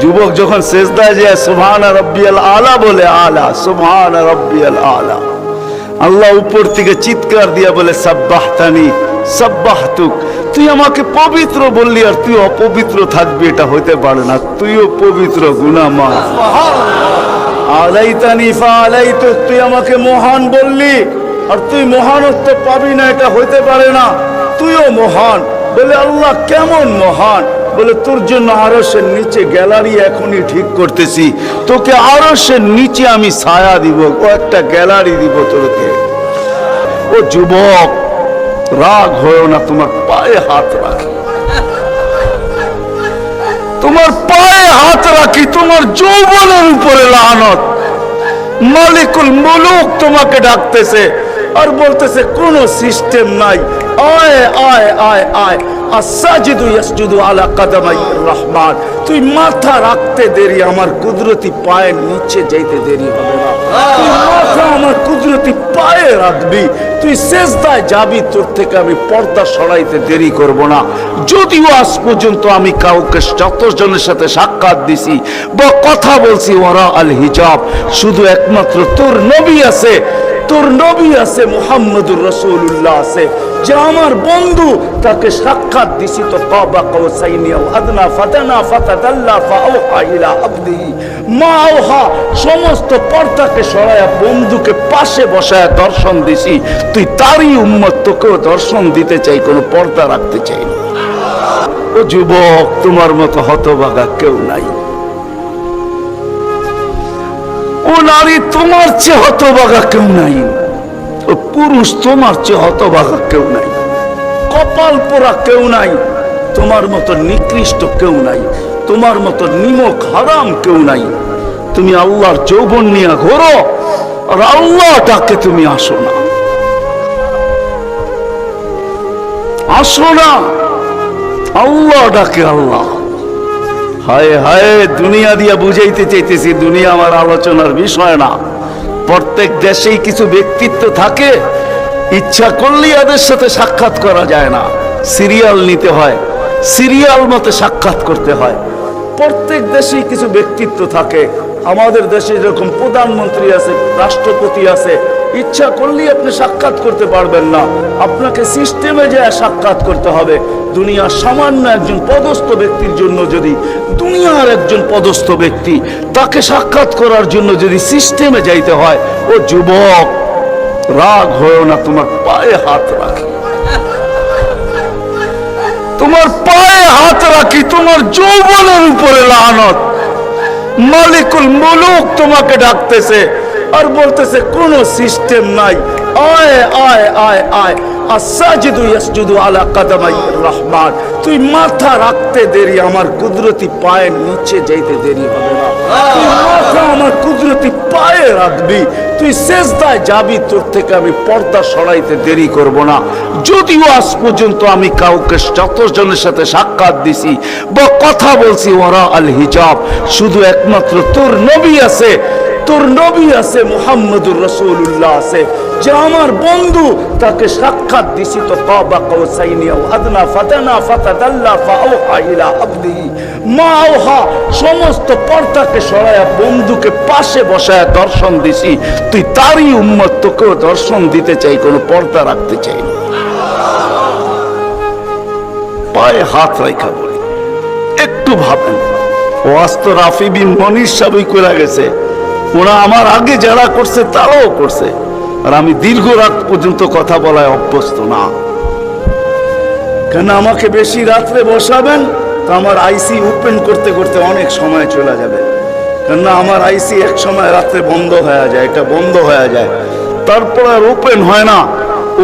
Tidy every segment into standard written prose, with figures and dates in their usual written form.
যুবক যখন সেজদায় যায় সুবহানা রাব্বিয়াল আলা বলে, আলা সুবহানা রাব্বিয়াল আলা, আল্লাহ উপর থেকে চিৎকার দিয়া বলে সাব্বাহতানি সাব্বাহতুক, তুই আমাকে পবিত্র বললি আর তুই অপবিত্র থাকবি, এটা হতে পারে না, তুইও পবিত্র, গুনাহ মাফ। আলাইতানি ফাআলাইতুক, তুই আমাকে মহান বললি আর তুই মহানত্ব পাবি না, এটা হইতে পারে না, তুইও মহান। বলে আল্লাহ কেমন মহান? বলে তোর জন্য আরশের নিচে গ্যালারি এখনই ঠিক করতেছি, তোকে আরশের নিচে আমি ছায়া দিব, ও একটা গ্যালারি দিব তোকে। ও যুবক রাগ হয়েও না, তোমার পায়ে হাত রাখি, তোমার পায়ে হাত রাখি, তোমার যৌবনের উপরে লানত। মালিকুল মুলুক তোমাকে ডাকতেছে আর বলতেছে কোনো সিস্টেম নাই, আয় আয় আয় আয়, আসাজিদু ইয়াসজুদু আলা কাদামাইর রহমান, তুই মাথা রাখতে দেরি আমার কুদরতি পায়ের নিচে যাইতে দেরি হবে না, তুই মাথা আমার কুদরতি পায়ে রাখবি, তুই সেজদায় যাবি, তোর থেকে আমি পর্দা সরাইতে দেরি করব না। যদিও আজ পর্যন্ত আমি কাউকে যতজনের সাথে সাক্ষাৎ দিছি বা কথা বলছি ওরা আল হিজাব, শুধু একমাত্র তোর নবী আছে, তোর নবী আছে মুহাম্মদুর রাসূলুল্লাহ আছে, যে আমার বন্ধু, তাকে সাক্ষাৎ দিছি তো কাবা কাউসাইনি আও আদনা ফাতানা ফাতাদাল্লা ফাআওহা ইলা আবদিহি মা আওহা, সমস্ত পর্দাকে সরায়া বন্ধুকে পাশে বসায়া দর্শন দিছি, তুই তারই উম্মত, তোকেও দর্শন দিতে চাই, কোনো পর্দা রাখতে চাই না। ও যুবক তোমার মতো হতভাগা কেউ নাই, ও নারী তোমার চেয়ে হতভাগা কেউ নাই, ও পুরুষ তোমার চেয়ে হতভাগা কেউ নাই, কপাল পোড়া কেউ নাই, তোমার মতো নিকৃষ্ট কেউ নাই, তোমার মতো নিমক হারাম কেউ নাই। তুমি আল্লাহর যৌবন নিয়ে ঘোরো আর আল্লাহ ডাকে তুমি আসো না, আসো না, আল্লাহ ডাকে আল্লাহ। হায় হায়, দুনিয়া দিয়া বুঝাইতে চাইতেছি, দুনিয়া আমার আলোচনার বিষয় না। প্রত্যেক দেশেই কিছু ব্যক্তিত্ব থাকে, ইচ্ছা করলেই এদের সাথে সাক্ষাৎ করা যায় না, সিরিয়াল নিতে হয়, সিরিয়াল মতে সাক্ষাৎ করতে হয়। প্রত্যেক দেশেই কিছু ব্যক্তিত্ব থাকে, আমাদের দেশে যেরকম প্রধানমন্ত্রী আছে, রাষ্ট্রপতি আছে, ইচ্ছা করলেই আপনি সাক্ষাৎ করতে পারবেন না, আপনাকে সিস্টেমে যায় সাক্ষাৎ করতে হবে। দুনিয়ার সামান্য একজন পদস্থ ব্যক্তির জন্য, যদি দুনিয়ার একজন পদস্থ ব্যক্তি, তাকে সাক্ষাৎ করার জন্য যদি সিস্টেমে যাইতে হয়, ও যুবক রাগ হয়েও না, তোমার পায়ে হাত রাখি, তোমার পায়ে হাত রাখি, তোমার যৌবনের উপরে লানত। মালিকুল মুলুক তোমাকে ডাকতেছে আর বলতেছে কোনো সিস্টেম নাই, আয় আয় আয় আয়, আসাজিদু ইয়াসজুদু আলা কাদামাইর রহমান, তুই মাথা রাখতে দেরি আমার কুদরতি পায়ের নিচে যাইতে দেরি হবে না, তুই মাথা আমার কুদরতি পায়ে রাখবি, তুই সেজদায় যাবি, তোর থেকে আমি পর্দা সরাইতে দেরি করব না। যদিও আজ পর্যন্ত আমি কাউকে যতজনের সাথে সাক্ষাৎ দিছি বা কথা বলছি ওরা আল হিজাব, শুধু একমাত্র তোর নবী আছে, তোর নবী আছে মুহাম্মদুর রাসূলুল্লাহ আছে, যে আমার বন্ধু, তাকে সাক্ষাৎ দিছি তো কাবা কাউসাইনি আও আদনা ফাতানা ফাতাদাল্লা ফাআওহা ইলা আবদিহি মা আওহা, সমস্ত পর্দাকে সরায়া বন্ধুকে পাশে বসায়া দর্শন দিছি, তুই তারই উম্মত, তোকেও দর্শন দিতে চাই, কোনো পর্দা রাখতে চাই না। পায়ে হাত রাখা বলি, একটু ভাবেন, ও আস্ত রাফি বিন মনির সাবই করে গেছে, ওরা আমার আগে যারা করছে তারাও করছে, আর আমি দীর্ঘ রাত পর্যন্ত কথা বলায় অভ্যস্ত না। কেন আমাকে বেশি রাত্রে বসাবেন তো আমার আইসি ওপেন করতে করতে অনেক সময় চলে যাবে, কেননা আমার আইসি এক সময় রাত্রে বন্ধ হয়ে যায়, এটা বন্ধ হয়ে যায়, তারপর আর ওপেন হয় না।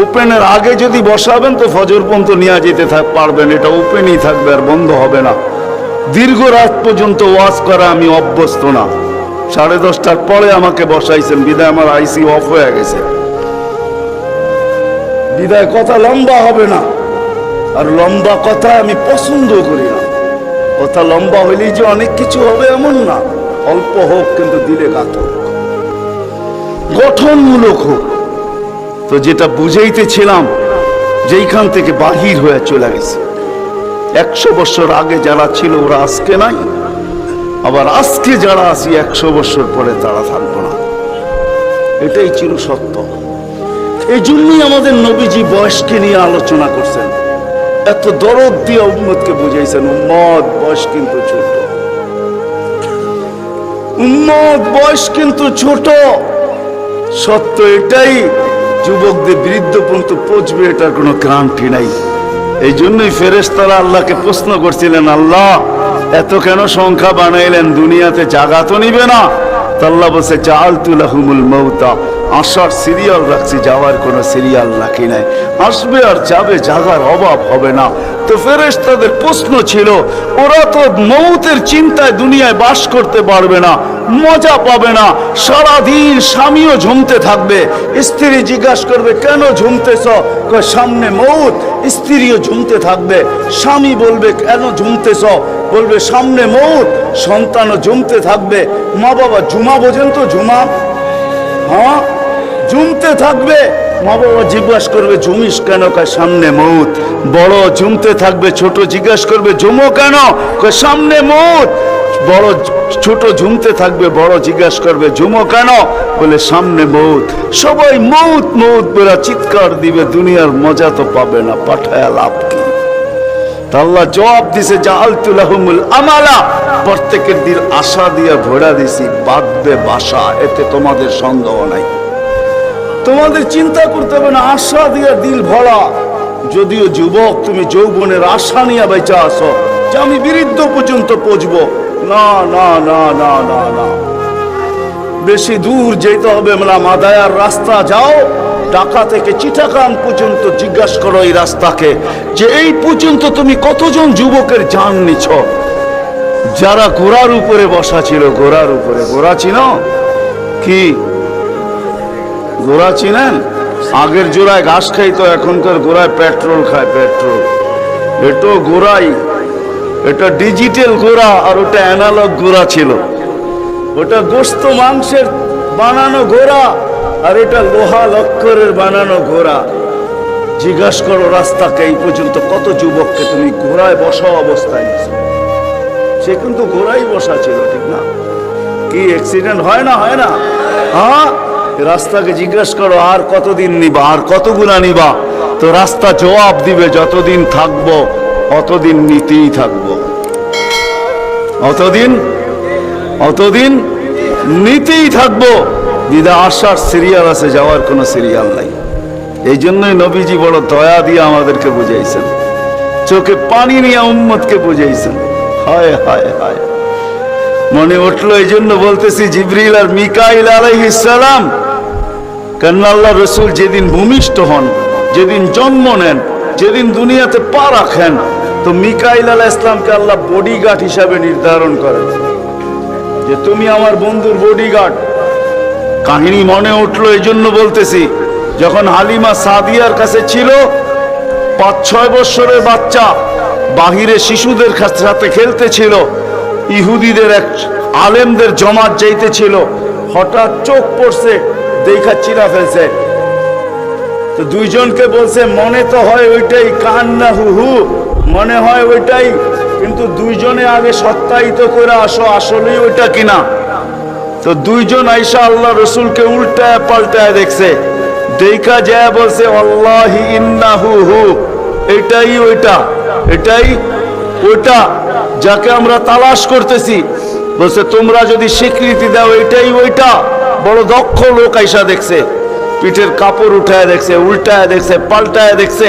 ওপেনের আগে যদি বসাবেন তো ফজর পর্যন্ত নিয়ে যেতে পারবেন, এটা ওপেনই থাকবে আর বন্ধ হবে না। দীর্ঘ রাত পর্যন্ত ওয়াজ করা আমি অভ্যস্ত না, 10:30টার পরে আমাকে বসাইছেন, বিদায় আমার আইসি অফ হয়ে গেছে, বিদায় কথা লম্বা হবে না, আর লম্বা কথা আমি পছন্দ করি না। কথা লম্বা হইলেই যে অনেক কিছু হবে এমন না, অল্প হোক কিন্তু দিলে গাঁথ হোক, গঠনমূলক হোক। তো যেটা বুঝাইতেছিলাম, যেইখান থেকে বাহির হয়ে চলে গেছে, 100 বছর আগে যারা ছিল ওরা আজকে নাই, আবার আজকে যারা আছি 100 বছর পরে তারা থাকবো না, এটাই চির সত্য। এই জন্যই আমাদের নবীজি বয়সকে নিয়ে আলোচনা করছেন, এত দরদ দিয়ে উম্মতকে বুঝাইছেন, উম্মত বয়স কিন্তু ছোট, উম্মত বয়স কিন্তু ছোট। সত্য এটাই, যুবকদের বৃদ্ধ পর্যন্ত পৌঁছবে এটার কোনো গ্যারান্টি নাই। এই জন্যই ফেরেশতারা আল্লাহকে প্রশ্ন করছিলেন, আল্লাহ এত কেন সংখ্যা বানাইলেন, দুনিয়াতে জায়গা তো নিবে না? আল্লাহ বলছে জাআলতু লাহুমুল মাউতা, আসার সিরিয়াল রাখছি, যাওয়ার কোনো সিরিয়াল রাখি নাই। আসবে আর যাবে, জাগার অভাব হবে না। তো ফেরেশতাদের প্রশ্ন ছিল, ওরা তো মৌতের চিন্তায় দুনিয়ায় বাস করতে পারবে না, মজা পাবে না, সারাদিন স্বামীও ঝুমতে থাকবে, স্ত্রী জিজ্ঞাসা করবে কেন ঝুমতেছ, সামনে মৌত। স্ত্রীও ঝুমতে থাকবে, স্বামী বলবে কেন ঝুমতেছ, বলবে সামনে মৌত। সন্তানও ঝুমতে থাকবে, মা বাবা ঝুমা বোঝেন তো, ঝুমা, হ্যাঁ ঝুমতে থাকবে, মা বাবা জিজ্ঞাসা করবে ঝুমিস কেন, কয় সামনে মৌত। বড় ঝুমতে থাকবে, ছোট জিজ্ঞাসা করবে ঝুমো কেন, কয় সামনে মৌত। বড় ছোট ঝুমতে থাকবে, বড় জিজ্ঞাসা করবে ঝুমো কেন, বলে সামনে মৌত। সবাই মৌত মৌত বলে চিৎকার দিবে, দুনিয়ার মজা তো পাবে না, পাঠায় লাভ কি? আল্লাহ জবাব দিছে জাআলতু লাহুমুল আমালা, প্রত্যেকের দিল আশা দিয়ে ভরা দিছি, বাঁধবে বাসা, এতে তোমাদের সন্দেহ নাই, তোমাদের চিন্তা করতে হবে না, আশা দিয়ে দিল ভরা। যদিও যুবক, তুমি যৌবনের আশা নিয়ে বেঁচে আসো যে আমি বৃদ্ধ পর্যন্ত পৌঁছবো, না না না না না না, বেশি দূর যেতে হবে না, মাদায়ার রাস্তা যাও, ঢাকা থেকে চিটাগাং পর্যন্ত জিজ্ঞাসা করো এই রাস্তাকে, যে এই পর্যন্ত তুমি কতজন যুবকের জান নিছ, যারা ঘোড়ার উপরে বসা ছিল, ঘোড়ার উপরে। ঘোড়া চিনো কি? ঘোড়া চিনেন? আগের জোড়ায় ঘাস খাইতো, এখনকার ঘোড়ায় পেট্রোল খায়, পেট্রোল। এটা ঘোড়াই, এটা ডিজিটাল ঘোড়া, আর ওটা অ্যানালগ ঘোড়া ছিল। ওটা গোস্ত মাংসের বানানো ঘোড়া, আর এটা লোহা লক্করের বানানো ঘোড়া। জিজ্ঞাসা করো রাস্তাকে, এই পর্যন্ত কত যুবককে তুমি ঘোড়ায় বসা অবস্থায় নিছো। সে কিন্তু ঘোড়াই বসা ছিল, ঠিক না? কি অ্যাক্সিডেন্ট হয় না, হয় না? হ্যাঁ, রাস্তাকে জিজ্ঞাসা করো আর কতদিন নিবা, আর কতগুলা নিবা, তো রাস্তা জবাব দিবে যতদিন থাকবো অতদিন নিতেই থাকবো, অতদিন নিতেই থাকবো। দিদা আসার সিরিয়াল আছে, যাওয়ার কোনো সিরিয়াল নাই। এই জন্যই নবীজি বড় দয়া দিয়ে আমাদেরকে বুঝাইছেন, চোখে পানি নিয়ে উম্মতকে বুঝাইছেন। হায় হায় হায়, মনে উঠলো, এই জন্য বলতেছি জিবরিল আর মিকাইল আলাইহিস সালাম, কেননা আল্লাহ রসুল যেদিন ভূমিষ্ঠ হন, যেদিন জন্ম নেন, যেদিন দুনিয়াতে পা রাখেন, তো মিকাইল আলাইহিস সালামকে আল্লাহ বডিগার্ড হিসাবে নির্ধারণ করেন যে তুমি আমার বন্ধুর বডিগার্ড। কাহিনী মনে উঠলো, এই জন্য বলতেছি, যখন হালিমা সাদিয়ার কাছে ছিল, 5-6 বছরের বাচ্চা বাহিরে শিশুদের সাথে খেলতেছিল, ইহুদিদের এক আলেমদের জমাত যাইতেছিল, হঠাৎ চোখ পড়ছে, দেখা চিরা ফেলছে। তো দুইজনকে বলছে মনে তো হয় ওইটাই, কান্না হু হু, মনে হয় ওইটাই, কিন্তু দুইজনে আগে সত্যায়িত করে আসো আসলেই ওইটা কিনা। তো দুইজন আইসা আল্লাহ রসুলকে উল্টায় পাল্টায় দেখছে, দেখা যায় বলছে আল্লাহি ইন্নাহু হু, এটাই ওইটা, এটাই ওইটা যাকে আমরা তালাশ করতেছি। বলছে তোমরা যদি স্বীকৃতি দাও এটাই ওইটা। বড় দক্ষ লোক আইসা দেখছে, পিঠের কাপড় উঠায় দেখছে, উল্টায় দেখছে, পাল্টায় দেখছে,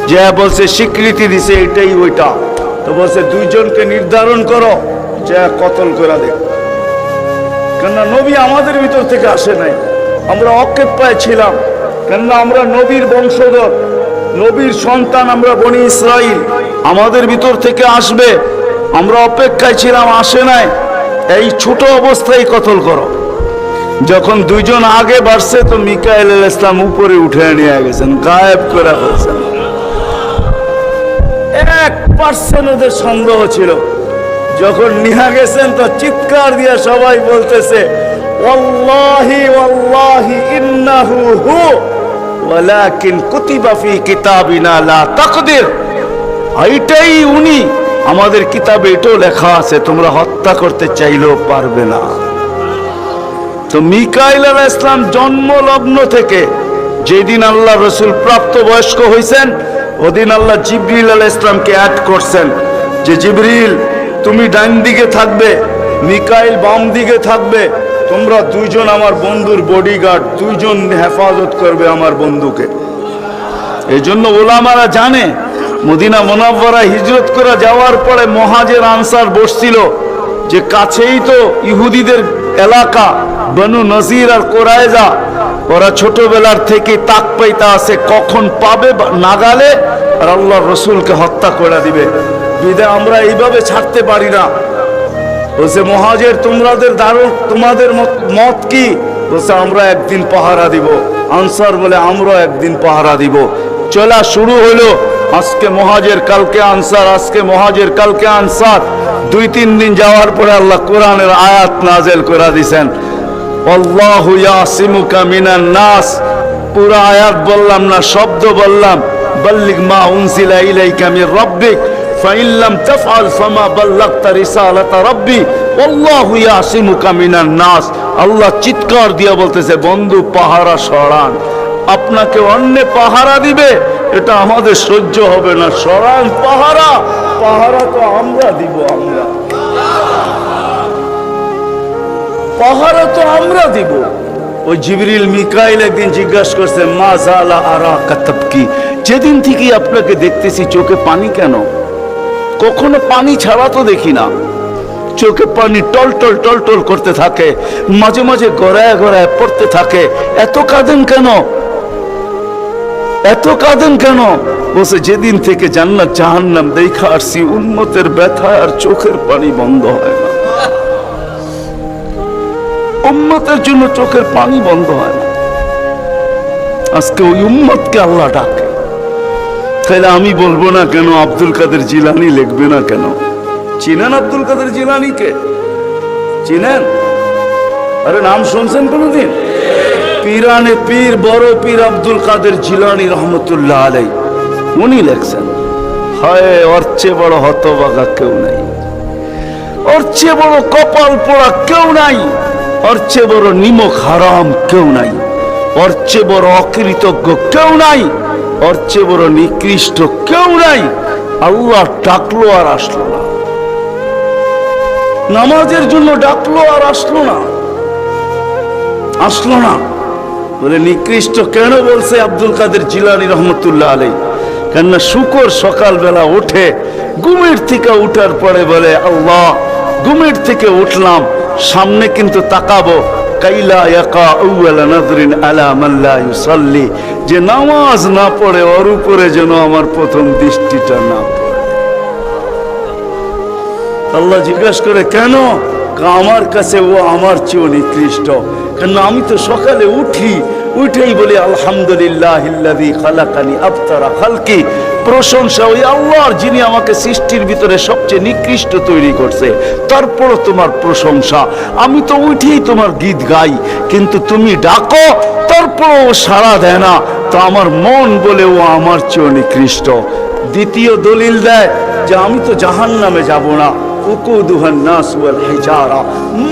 যে বলছে স্বীকৃতি দিছে এটাই ওইটা। তো বলছে দুইজনকে নির্ধারণ করো, যে কতল করে দেখ, কেননা নবী আমাদের ভিতর থেকে আসে নাই, আমরা অক্ষেপায় ছিলাম, কেননা আমরা নবীর বংশধর, নবীর সন্তান, আমরা বনি ইসরাইল, আমাদের ভিতর থেকে আসবে, আমরা অপেক্ষায় ছিলাম, আসে নাই। এই ছোট অবস্থায় কতল করো। যখন দুইজন আগে বাড়ছে, তো মিকাইল আলাইহিস সালাম উপরে উঠে নিয়ে গেছেন, গায়েব করে ফেলছেন। 1% ওদের সন্দেহ ছিল। যখন নিয়ে গেছেন, তো চিৎকার দিয়ে সবাই বলতেছে ওয়াল্লাহি ওয়াল্লাহি ইন্নাহু হু ওয়ালাকিন কুতিবা ফি কিতাবিনা লা তাকদির, এইটাই উনি, আমাদের কিতাবে এটাও লেখা আছে, তোমরা হত্যা করতে চাইলেও পারবে না। তো মিকাইল আলাইহিস সালাম জন্মলগ্ন থেকে যেদিন আল্লাহ রসুল প্রাপ্তবয়স্ক হয়েছেন, ওদিন আল্লাহ জিবরিল আলাইহিস সালামকে অ্যাড করছেন যে জিবরিল তুমি ডান দিকে থাকবে, মিকাইল বাম দিকে থাকবে, তোমরা দুইজন আমার বন্ধুর বডিগার্ড, দুইজন হেফাজত করবে আমার বন্ধুকে। এই জন্য ওলামারা জানে মদিনা মুনাওয়ারা হিজরত করে যাওয়ার পরে মুহাজির আনসার বসছিল যে কাছেই তো ইহুদিদের এলাকা বনু নজির আর কোরাইজা, ওরা ছোটবেলার থেকে তাক পাইতা আছে কখন পাবে নাগালে আর আল্লাহর রসুলকে হত্যা করে দিবে। বিদে আমরা এইভাবে ছাড়তে পারি না। বলছে মুহাজির তোমাদের মত কি? বলছে আমরা একদিন পাহারা দিব। আনসার বলে আমরা একদিন পাহারা দিব। চলা শুরু হলো, আজকে মুহাজির কালকে আনসার, আজকে মুহাজির কালকে আনসার। 2-3 দিন যাওয়ার পরে আল্লাহ কোরআনের আয়াত নাযিল করে দিয়েছেন, আল্লাহু ইয়াসিমুকা মিনান নাস। পুরো আয়াত বললাম না, শব্দ বললাম, বাল্লিগ মা উনজিলা ইলাইকা মির রাব্বিক ফাইন লাম তাফআল ফামা বাল্লাগতা রিসালাতা রাব্বি আল্লাহু ইয়াসিমুকা মিনান নাস। আল্লাহ চিৎকার দিয়ে বলতেছে, বন্ধু পাহারা সরান, আপনাকে অন্য পাহারা দিবে, এটা আমাদের সহ্য হবে না, সরান পাহারা। পাহারা তো আমরা দিব, পাহারা তো আমরা দিব। ওই জিবরিল মিকাইল একদিন জিজ্ঞাসা করছে, মা জালা আরাকা তাবকি, যেদিন থেকে আপনাকে দেখতেছি চোখে পানি কেন? কখনো পানি ছাড়া তো দেখি না। চোখে পানি টলটল টলটল করতে থাকে, মাঝে মাঝে গড়ায় গড়ায় পড়তে থাকে, এত কাঁদেন কেন? এত কাঁদেন কেন? বলছে যেদিন থেকে জান্নাত জাহান্নাম দেখা আসছি, উম্মতের ব্যথা আর চোখের পানি বন্ধ হয় না। উম্মতের জন্য চোখের পানি বন্ধ হয় না। আজকে ওই উম্মতকে আল্লাহ ডাকে। তাহলে আমি বলবো না কেন আব্দুল কাদের জিলানী লিখবে না কেন? চিনেন আব্দুল কাদের জিলানীকে? চিনেন? আরে নাম শুনছেন কোনদিন? পীরানে পীর বড় পীর আব্দুল কাদের জিলানী রহমতুল্লাহ আলাইহি উনি লেখছেন, হায় ওর চেয়ে বড় হতভাগা কেউ নাই, ওর চেয়ে বড় কপাল পোড়া কেউ নাই, ওর চেয়ে বড় নিমক হারাম কেউ নাই, ওর চেয়ে বড় অকৃতজ্ঞ কেউ নাই, ওর চেয়ে বড় নিকৃষ্ট কেউ নাই। আল্লাহ ডাকলো আর আসলো না, নামাজের জন্য ডাকলো আর আসলো না, আসলো না। বলে নিকৃষ্ট কেন বলছে আব্দুল কাদের জিলানী রহমতুল্লাহ আলাইহি? কেননা শুকর সকালবেলা ওঠে, ঘুমের থেকে উঠার পরে বলে, আল্লাহ ঘুমের থেকে উঠলাম, সামনে কিন্তু তাকাবো, কাইলা ইয়াকা আউয়ালা নাযরিন আলা মান লা ইউসাল্লি, যে নামাজ না পড়ে ওর উপরে যেন আমার প্রথম দৃষ্টিটা না পড়ে। আল্লাহ জিজ্ঞাসা করে কেন? আমার কাছে ও আমার চেয়েও নিকৃষ্ট। কেন আমি তো সকালে উঠেই বলি আলহামদুলিল্লাহিল্লাযী খালাকানি আফতারা খালকি, প্রশংসা ওই আল্লাহর যিনি আমাকে সৃষ্টির ভিতরে সবচেয়ে নিকৃষ্ট তৈরি করছে, তারপরও তোমার প্রশংসা। আমি তো উঠেই তোমার গীত গাই, কিন্তু তুমি ডাকো তারপরও সাড়া দেয় না, তো আমার মন বলে ও আমার চেয়েও নিকৃষ্ট। দ্বিতীয় দলিল দেয় যে আমি তো জাহান্নামে যাব না,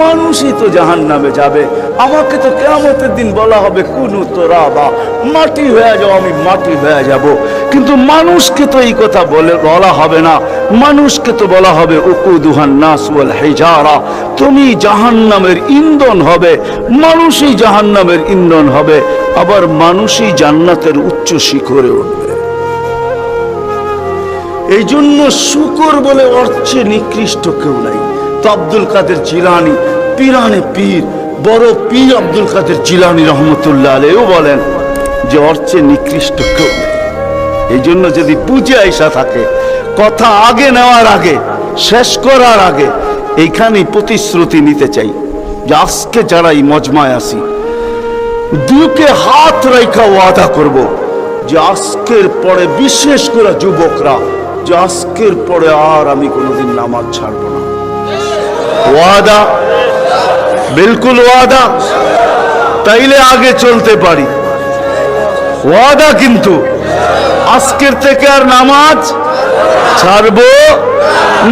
মানুষই তো জাহান্নামে যাবে, আমাকে তো কিয়ামতের দিন বলা হবে কুনু তুরাবা, মাটি হয়ে যাও, আমি মাটি হয়ে যাব। কিন্তু মানুষকে তো এই কথা বলা হবে না, মানুষকে তো বলা হবে উকুদুহান নাস ওয়াল হিজারা, তুমি জাহান্নামের ইন্ধন হবে, মানুষই জাহান্নামের ইন্ধন হবে, আবার মানুষই জান্নাতের উচ্চ শিখরে উঠবে। এই জন্য শুকর বলে অর্থে নিকৃষ্ট কেউ নাই। তো আব্দুল কাদের জিলানী পীরানে পীর বড় পীর আব্দুল কাদের জিলানী রহমতুল্লাহ আলাইহিও বলেন যে অর্থে নিকৃষ্ট কেউ নেই। এই জন্য যদি বুঝে আইসা থাকে, কথা আগে নেওয়ার আগে, শেষ করার আগে এইখানেই প্রতিশ্রুতি নিতে চাই যে আজকে যারা এই মজমায় আসি, দুকে হাত রেখা ওয়াদা করব যে আজকের পরে, বিশেষ করে যুবকরা, যে আজকের পরে আর আমি কোনোদিন নামাজ ছাড়বো না। ওয়াদা, বিলকুল ওয়াদা, তাইলে আগে চলতে পারি। ওয়াদা কিন্তু আজকের থেকে আর নামাজ ছাড়বো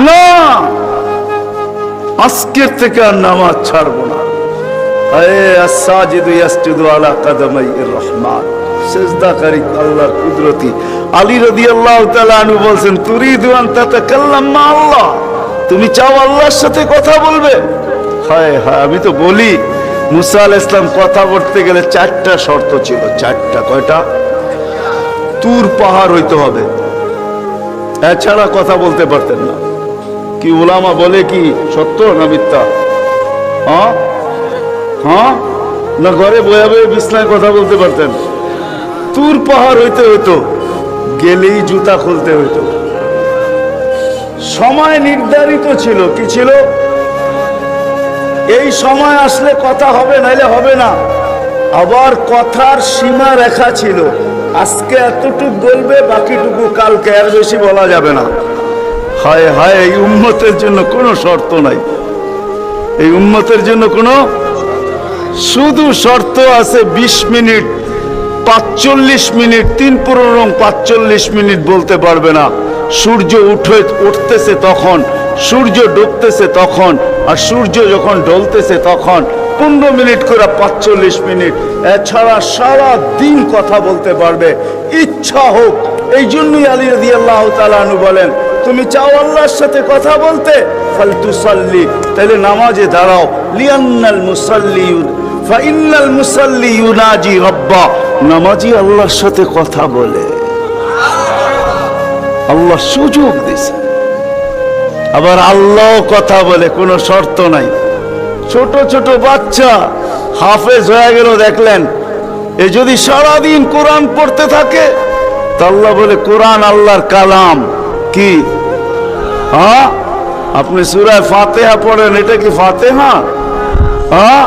না, আজকের থেকে আর নামাজ ছাড়বো না। আস-সাজিদু ইয়াসজুদু আলা কাদামাইর রহমান, সিজদাকারী আল্লাহর কুদরতি। আলী রাদিয়াল্লাহু তাআলা আনহু বলেন, তুরিদু আন তাতাকাল্লাম মা আল্লাহ, তুমি চাও আল্লাহর সাথে কথা বলবে? হায় হায়, আমি তো বলি মুসা আলাইহিস সালাম কথা বলতে গেলে 4টা শর্ত ছিল। 4টা। কয়টা? তুর পাহাড় হইতে হবে, এছাড়া কথা বলতে পারতেন না। কি উলামা বলে কি সত্য না মিথ্যা? হ্যাঁ হ্যাঁ, না ঘরে বয়ে বয়ে বিছনায় কথা বলতে পারতেন? তুর পাহাড় হইতে হইতো, গেলেই জুতা খুলতে হইতো। সময় নির্ধারিত ছিল। কি ছিল? এই সময় আসলে কথা হবে, নাইলে হবে না। আবার কথার সীমা রেখা ছিল, আজকে এতটুকু বলবে, বাকিটুকু কালকে, আর বেশি বলা যাবে না। হায় হায়, এই উম্মতের জন্য কোনো শর্ত নাই। এই উম্মতের জন্য কোনো শুধু শর্ত আছে 20 মিনিট, 45 মিনিট, 45 মিনিট বলতে পারবে না। সূর্য উঠতেছে তখন, সূর্য ডুবতেছে তখন, আর সূর্য যখন ঢলতেছে তখন 15 মিনিট করে 45 মিনিট। এছাড়া সারা দিন কথা বলতে পারবে, ইচ্ছা হোক। এই জন্যই আলী রাদিয়াল্লাহু তাআলা আনহু বলেন, তুমি চাও আল্লাহর সাথে কথা বলতে, ফালতুসাল্লি, তাহলে নামাজে দাঁড়াও। লিআন্নাল মুসাল্লি ফাইন্নাল মুসাল্লি ইউনাজি রাব্বা, নামাজি আল্লাহর সাথে কথা বলে। আল্লাহ সুযোগ দিয়েছে। আবার আল্লাহ কথা বলে, কোনো শর্ত নাই। ছোট ছোট বাচ্চা হাফেজ হয়ে গেল, দেখলেন, এ যদি সারাদিন কোরআন পড়তে থাকে, তা আল্লাহ বলে কোরআন আল্লাহর কালাম। কি? হ্যাঁ, আপনি সূরা ফাতিহা পড়েন, এটা কি ফাতিহা? হ্যাঁ,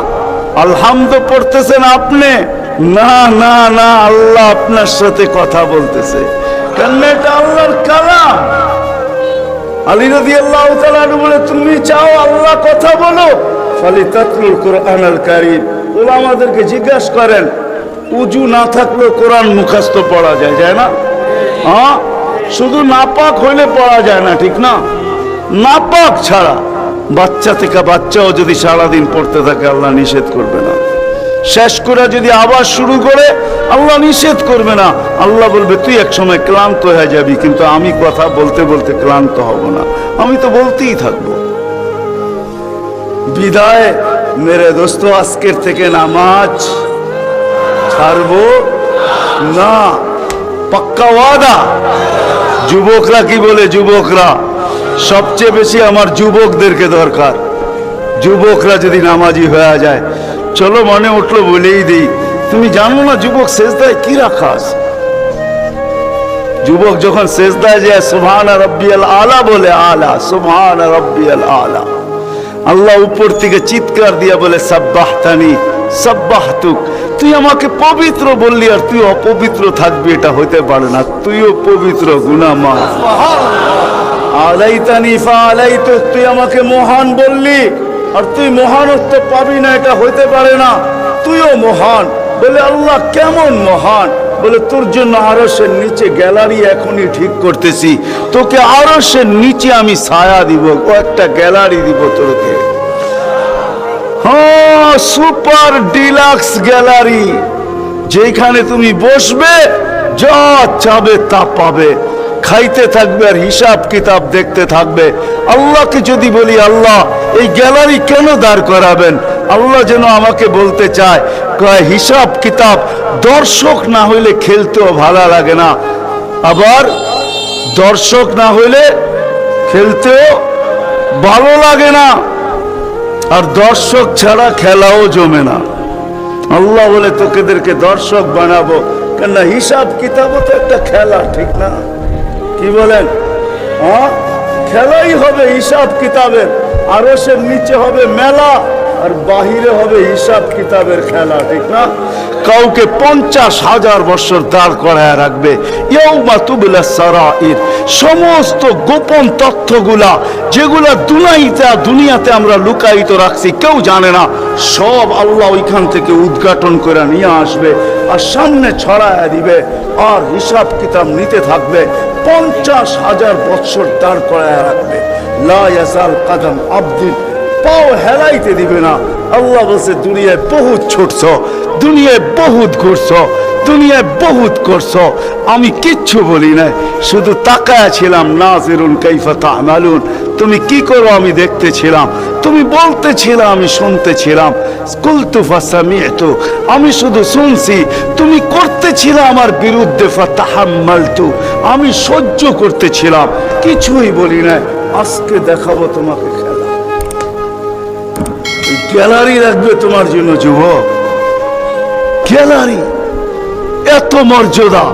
আলহামদু পড়তেছেন আপনি? না না না, আল্লাহ আপনার সাথে কথা বলতেছে, কেন? এটা আল্লাহর কালাম। আলী রাদিয়াল্লাহু তাআলা বলে, তুমি চাও আল্লাহ কথা বলো, ফালিতাতলুল কুরআনুল কারীম। উলামাদেরকে জিজ্ঞাসা করেন, উজু না থাকলেও কোরআন মুখস্থ পড়া যায়, যায় না? হ্যাঁ, শুধু নাপাক হইলে পড়া যায় না, ঠিক না? নাপাক ছাড়া বাচ্চা থেকে বাচ্চাও যদি সারাদিন পড়তে থাকে, আল্লাহ নিষেধ করবে না। শেষ করে যদি আবার শুরু করে, আল্লাহ নিষেধ করবে না। আল্লাহ বলবে, তুই এক সময় ক্লান্ত হয়ে যাবি, কিন্তু আমি কথা বলতে বলতে ক্লান্ত হব না, আমি তো বলতেই থাকবো। বিদায় মেরে দোস্ত, আজকের থেকে নামাজ ছাড়বো না, পাক্কা ওয়াদা। যুবকরা কি বলে? যুবকরা সবচেয়ে বেশি আমার যুবকদেরকে দরকার। যুবকরা যদি নামাজি হয়ে যায়, চলো মনে উঠলো বলেই দিই, তুমি জানো না যুবক সেজদায় কি রাখা আছে? যুবক যখন সেজদায় যায় সুবহান রাব্বিয়াল আলা বলে, আলা সুবহান রাব্বিয়াল আলা, আল্লাহ উপর থেকে চিৎকার দিয়ে বলে, সাব্বাহতানি সাব্বাহতুক, তুই আমাকে পবিত্র বললি আর তুই অপবিত্র থাকবি, এটা হতে পারে না। তুইও পবিত্র, গুনাহ মাফ। আলাইতানি ফাআলাইতু, তুই আমাকে মহান বললি আর তুই মহানত্ব পাবি না, এটা হইতে পারে না। তুইও মহান। বলে, আল্লাহ কেমন মহান? বলে, তোর জন্য আরশের নিচে গ্যালারি এখনই ঠিক করতেছি, তোকে আরশের নিচে আমি ছায়া দিব, ও একটা গ্যালারি দিব তোকে। হ্যাঁ, সুপার ডিলাক্স গ্যালারি, যেখানে তুমি বসবে, যা চাবে তা পাবে, খাইতে থাকবে আর হিসাব কিতাব দেখতে থাকবে। আল্লাহকে যদি বলি, আল্লাহ এই গ্যালারি কেন দাঁড় করাবেন? আল্লাহ যেন আমাকে বলতে চায়, হিসাব কিতাব দর্শক না হইলে খেলতেও ভালো লাগে না, আবার দর্শক না হইলে খেলতেও ভালো লাগে না, আর দর্শক ছাড়া খেলাও জমে না। আল্লাহ বলে, তোকেদেরকে দর্শক বানাবো, কেননা হিসাব কিতাবও তো একটা খেলা, ঠিক না? কি বলেন? হ্যাঁ, খেলাই হবে হিসাব কিতাবের। আরশের নিচে হবে মেলা, আর বাহিরে হবে হিসাব কিতাবের খেলা, ঠিক না? কাউকে 50,000 বছর দাঁড় করায় রাখবে। ইয়াউমা তুবলা সারাইর, সমস্ত গোপন তথ্যগুলা যেগুলা দুনিয়াতে আমরা লুকায়িত রাখছি, কেউ জানে না, সব আল্লাহ ওইখান থেকে উদ্ঘাটন করে নিয়ে আসবে আর সামনে ছড়ায় দিবে, আর হিসাব কিতাব নিতে থাকবে। 50,000 বছর দাঁড় করায় রাখবে। লা ইয়াজাল কাদাম আব্দিন, পাও হেলাইতে দিবে না। আল্লাহ বলছে দুনিয়ায় বহুত ছুটছ, দুনিয়ায় বহুত ঘুরছ, দুনিয়ায় বহুত করছো, আমি কিচ্ছু বলি না, শুধু তাকায়া ছিলাম। নাজিরুন কাইফা তা'মালুন, তুমি কি করো আমি দেখতেছিলাম, তুমি বলতেছিলাম আমি শুনতেছিলাম। কুলতু ফাসামি'তু, আমি শুধু শুনছি, তুমি করতেছিলে আমার বিরুদ্ধে। ফাতাহাম্মালতু, আমি সহ্য করতেছিলাম, কিছুই বলি না। আজকে দেখাবো তোমাকে খেলা, গ্যালারি রাখবে তোমার জন্য যুবক, গ্যালারি। এত মর্যাদা,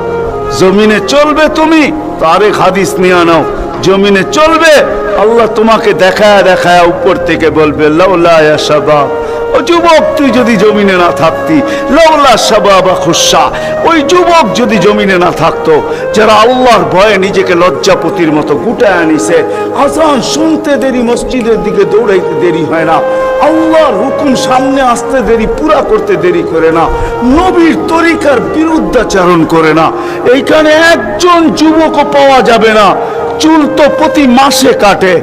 জমিনে চলবে তুমি, তারেক হাদিস নিয়ে নাও, জমিনে চলবে। আল্লাহ তোমাকে দেখায় দেখায় উপর থেকে বলবে লাউলা ইয়া শাবাব, ও যুবক তুই যদি জমিনে না থাকতি, লাউলা শাবাবা খুশা, ওই যুবক যদি জমিনে না থাকতো, যারা আল্লাহর ভয়ে নিজেকে লজ্জাপতির মতো গুটায় আনিছে। আজান শুনতে দেরি, মসজিদের দিকে দৌড়াইতে দেরি হয় না, আল্লাহর হুকুম সামনে আসতে দেরি, পুরা করতে দেরি করে না, নবীর তরিকার বিরুদ্ধাচরণ করে না। এইখানে একজন যুবকও পাওয়া যাবে না। চুল তো প্রতি মাসে কাটে,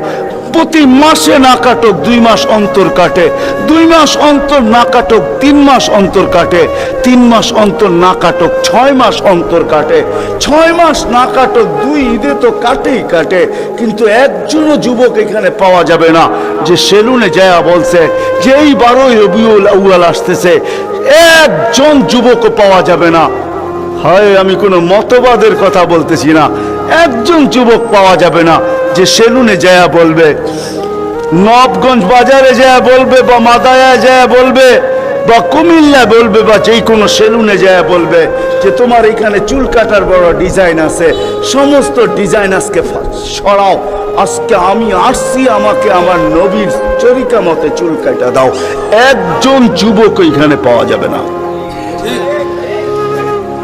প্রতি মাসে না কাটক 2 মাস অন্তর কাটে, 2 মাস অন্তর না কাটক 3 মাস অন্তর কাটে, 3 মাস অন্তর না কাটক 6 মাস অন্তর কাটে, 6 মাস না কাটক 2 ঈদে তো কাটেই কাটে। কিন্তু একজনও যুবক এখানে পাওয়া যাবে না যে সেলুনে যায় বলছে যে এই 12ই রবিউল আউয়াল আসতেছে, একজন যুবকও পাওয়া যাবে না। হয় আমি কোনো মতবাদের কথা বলতেছি না, একজন যুবক পাওয়া যাবে না যে সেলুনে যায় বলবে, নবগঞ্জ বাজারে যায় বলবে, বা মাদায়ায় যায় বলবে, বা কুমিল্লা বলবে, বা যেই কোনো সেলুনে যায় বলবে যে তোমার এখানে চুল কাটার বড় ডিজাইন আছে, সমস্ত ডিজাইন আজকে সরাও, আজকে আমি আসছি, আমাকে আমার নবীর তরিকা মতে চুল কাটা দাও। একজন যুবক এখানে পাওয়া যাবে না।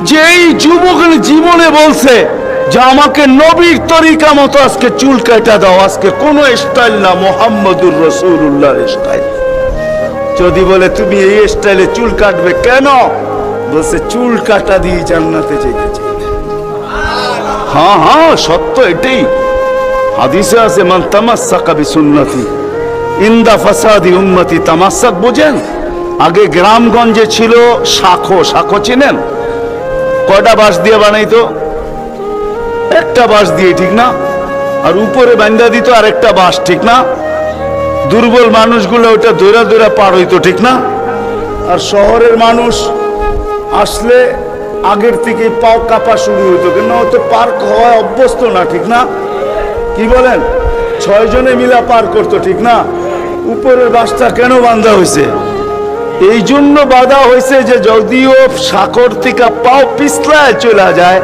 যেই যুবক জীবনে বলছে যে আমাকে নবীর তরিকা মতো আজকে চুল কাটা দাও, আজকে কোন স্টাইল না, মুহাম্মদুর রাসূলুল্লাহর স্টাইল। যদি বলে তুমি এই স্টাইলে চুল কাটবে কেন, বলছে চুল কাটা দিয়ে জান্নাতে যেতে চাই। হ্যাঁ হ্যাঁ সত্য, এটাই হাদিসে আছে, মান তামাসসাকা বিসুন্নতি ইনদা ফাসাদি উম্মতি। তামাসসাক বোঝেন? আগে গ্রামগঞ্জে ছিল শাখো, শাখো চিনেন? কয়টা বাঁশ দিয়ে বানাইতো? একটা বাঁশ দিয়ে, ঠিক না? আর উপরে বান্ধা দিত আরেকটা বাঁশ, ঠিক না? দুর্বল মানুষগুলো ওটা দৌড়া দৌড়া পার হইতো, ঠিক না? আর শহরের মানুষ আসলে আগের থেকে পাও কাঁপা শুরু হইতো, কিন্তু হয়তো পার হওয়া অভ্যস্ত না, ঠিক না? কি বলেন? 6 জনে মিলা পার করতো, ঠিক না? উপরের বাঁশটা কেন বাঁধা হয়েছে? এই জন্য বাঁধা হয়েছে যে যদিও সাকর থেকে পাও পিছলায় চলে যায়,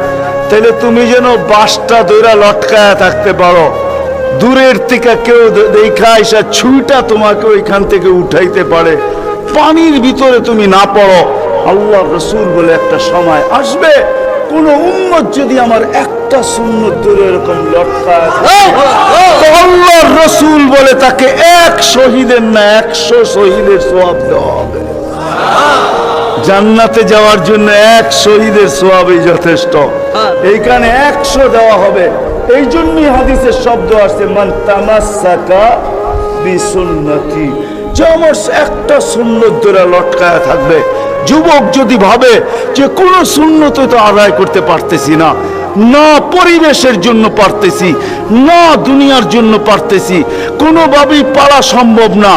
তাহলে তুমি যেন বাঁশটা দৌড়া লটকায় থাকতে পারো, দূরের থেকে কেউ দেখা এসে ছুঁইটা তোমাকে ওইখান থেকে উঠাইতে পারে, পানির ভিতরে তুমি না পড়ো। আল্লাহ রাসূল বলে একটা সময় আসবে, কোন উম্মত যদি আমার একটা সুন্নত ধরে এরকম লটকায়, আল্লাহ রাসূল বলে তাকে 1 শহীদের না 100 শহীদের সওয়াব দেওয়া হবে। জান্নাতে যাওয়ার জন্য 1 শহীদের সওয়াবই যথেষ্ট, এইখানে 100 দেওয়া হবে। এই জন্যই হাদিসের শব্দ আসছে মান তামাসসাকা বিসুন্নতি, যে আমার একটা সুন্নত ধরে লটকায় থাকবে। যুবক যদি ভাবে যে কোন সুন্নত তো আদায় করতে পারতেছি না, না পরিবেশের জন্য পারতেছি, না দুনিয়ার জন্য পারতেছি, কোনোভাবেই পারা সম্ভব না,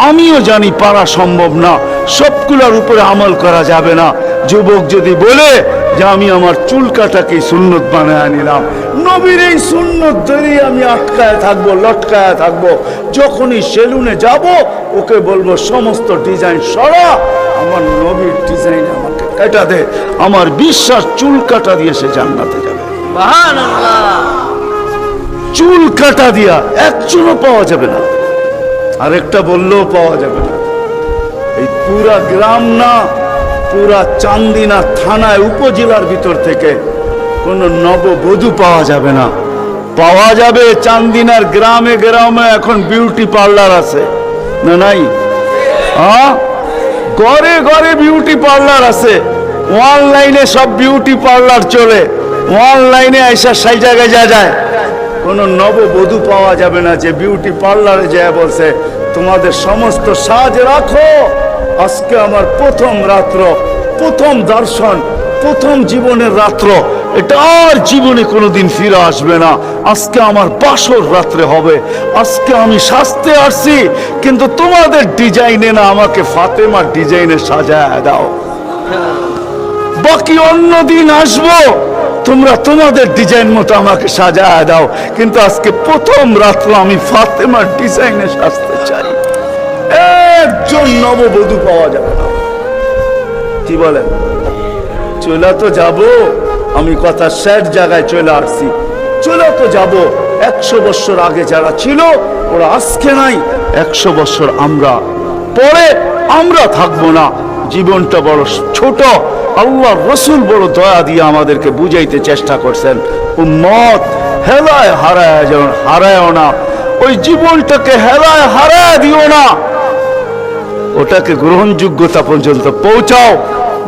আমিও জানি পারা সম্ভব না, সবগুলোর উপরে আমল করা যাবে না। যুবক যদি বলে যে আমি আমার চুল কাটাকে সুন্নত বানায় নিলাম, নবীর এই সুন্নত ধরেই আমি আটকায় থাকবো, লটকায় থাকবো, যখনই সেলুনে যাব ওকে বলবো সমস্ত ডিজাইন সরা, আমার নবীর ডিজাইন আমাকে কাটা দে, আমার বিশ্বাস চুল কাটা দিয়ে সে জান্নাতে যাবে। চুল কাটা দিয়া একজনও পাওয়া যাবে না, আরেকটা বললেও পাওয়া যাবে না। এই পুরা গ্রাম না, পুরা চান্দিনা থানায় উপজেলার ভিতর থেকে কোনো নববধূ পাওয়া যাবে না। পাওয়া যাবে চান্দিনার গ্রামে গ্রামে এখন বিউটি পার্লার আছে না নাই? হ্যাঁ, ঘরে ঘরে বিউটি পার্লার আছে। অনলাইনে সব বিউটি পার্লার চলে, অনলাইনে এসে সেই জায়গায় যায়। কোনো নববধূ পাওয়া যাবে না যে বিউটি পার্লারে যায় বলছে তোমাদের সমস্ত সাজ রাখো, আজকে আমার প্রথম রাত্র, প্রথম দর্শন, প্রথম জীবনের রাত্র, এটা আর জীবনে কোনোদিন ফিরে আসবে না। আজকে আমার বাসর রাত্রে হবে, আজকে আমি সাজতে আসছি, কিন্তু তোমাদের ডিজাইনে না, আমাকে ফাতেমার ডিজাইনে সাজায় দাও। বাকি অন্য দিন আসবো, তোমরা তোমাদের ডিজাইন মতো আমাকে সাজায় দাও, কিন্তু আজকে প্রথম রাত্র আমি ফাতেমার ডিজাইনে সাজতে চাই। একজন নববধূ পাওয়া যাবে না। কি বলেন? চলে তো যাব, আমি কথা শেষ জায়গায় চলে আসছি। চলে তো যাব, 100 বছর আগে যারা ছিল ওরা আজকে নাই, 100 বছর আমরা পরে আমরা থাকবো না। জীবনটা বড় ছোট, আল্লাহ রসুল বড় দয়া দিয়ে আমাদেরকে বুঝাইতে চেষ্টা করছেন, উম্মত হেলায় হারায় না, ওই জীবনটাকে হেলায় হারায় দিও না, ওটাকে গ্রহণযোগ্যতা পর্যন্ত পৌঁছাও,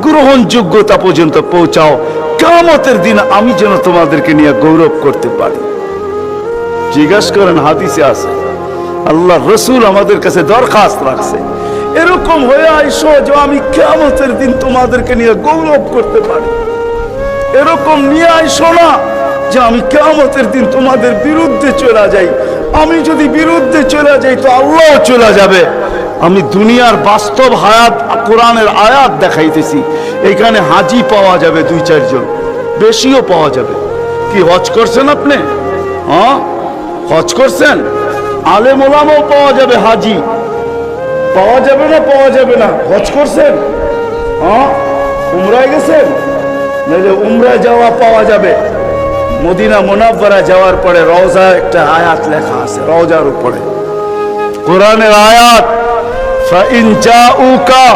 গ্রহণযোগ্যতা পর্যন্ত পৌঁছাও। কিয়ামতের দিন আমি যেন তোমাদেরকে নিয়ে গৌরব করতে পারি। জিজ্ঞাসা করেন, হাদিসে আছে, আল্লাহ রসুল আমাদের কাছে দরখাস্ত রাখছে, এরকম হয়ে আইসো যে আমি কিয়ামতের দিন তোমাদেরকে নিয়ে গৌরব করতে পারি। এরকম নিয়ে আইসো না যে আমি কিয়ামতের দিন তোমাদের বিরুদ্ধে চলে যাই। আমি যদি বিরুদ্ধে চলে যাই তো আল্লাহ চলে যাবে। আমি দুনিয়ার বাস্তব হায়াত, কোরআনের আয়াত দেখাইতেছি। এখানে হাজি পাওয়া যাবে 2-4 জন, বেশিও পাওয়া যাবে। কি হজ করছেন আপনি? হ্যাঁ, হজ করছেন? আলেম ওলামাও পাওয়া যাবে, হাজি পাওয়া যাবে না? পাওয়া যাবে না? হজ করছেন? হ্যাঁ, উমরায় গেছেন? নাহলে উমরায় যাওয়া পাওয়া যাবে। মদিনা মুনাওয়ারা যাওয়ার পরে রওজা একটা আয়াত লেখা আছে, রওজার উপরে কোরআনের আয়াত, ফাইন জাউকা,